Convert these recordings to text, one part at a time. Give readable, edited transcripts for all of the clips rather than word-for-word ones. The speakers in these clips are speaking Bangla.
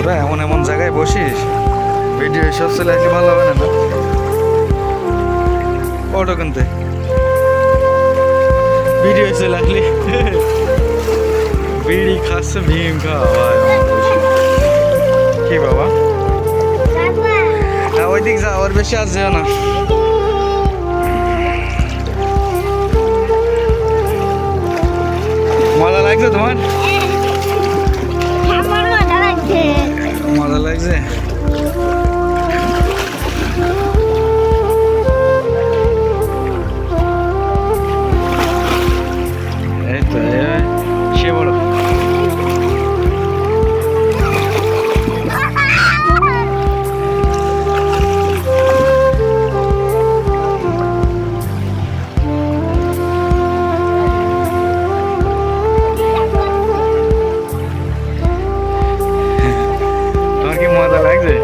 তোরা এমন এমন জায়গায় বসিস, ভিডিও সব চলে আসলে ভালো হবে না না? ওটা কিনতে ভিডিও চলে আসলে বিড়ি খাচ্ছে ভীম খাওয়া কি বাবা? হ্যাঁ ওই দিক যা, ওর বেশি আর যেও না। মজা লাগছে তোমার? মজা লাগছে। এই তো সে বড় মজা লাগছে।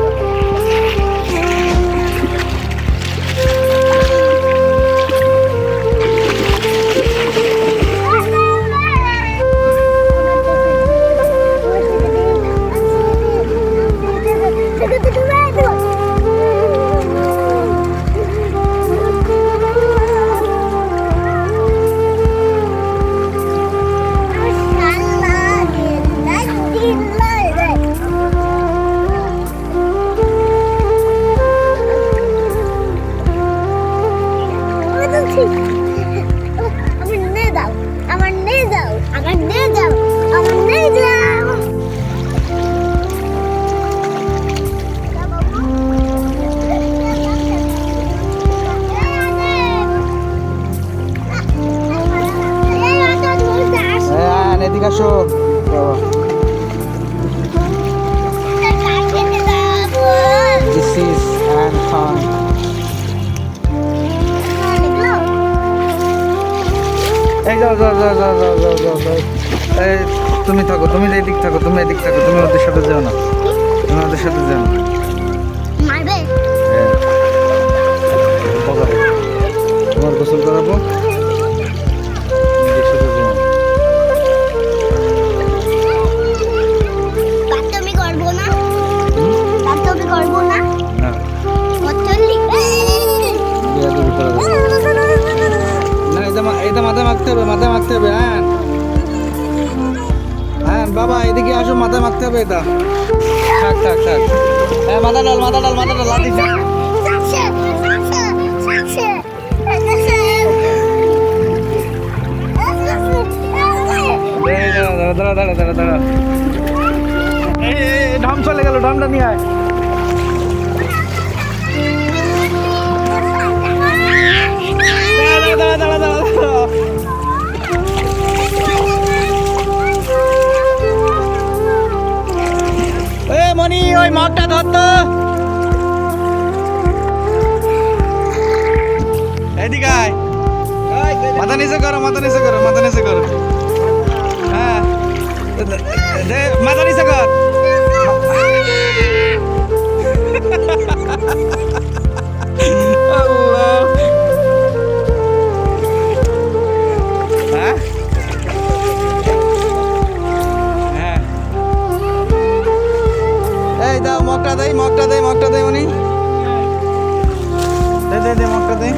এদিকে আসো বাবা। This is and fun. এই যাও যাও যাও যাও যাও যাও যাও যাও। এই তুমি থাকো, তুমি এদিক থাকো, তুমি এদিক থাকো, তুমি ওদের সাথে যাও না, তুমি ওদের সাথে যাও না। মারবে? হ্যাঁ তোমার গোসল করাবো। এটা মাথায় মাখতে হবে, মাথায় মাখতে হবে। হ্যাঁ হ্যাঁ বাবা এদিকে আসো, মাথায় মাখতে হবে এটা। থাক থাক থাক। হ্যাঁ মাথা ডাল, মাথা ডাল, মাথা ডাল। লাঠি দাঁড়া দাঁড়া দাঁড়া দাঁড়া। এই ঢাম চলে গেল, ঢামটা নিয়ে আয়। দাঁড়া দাঁড়া দাঁড়া দাঁড়া। মনি ওই মগটা ধরতো, এদিকে আয়। মাথা নিচে করো, মাথা নিচে করো, মাথা নিচে করো। হ্যাঁ মাথা নিচে কর। এই দাও মগটা দেই, মগটা দেই, মগটা দেই উনি দে দে দে মগটা দেই।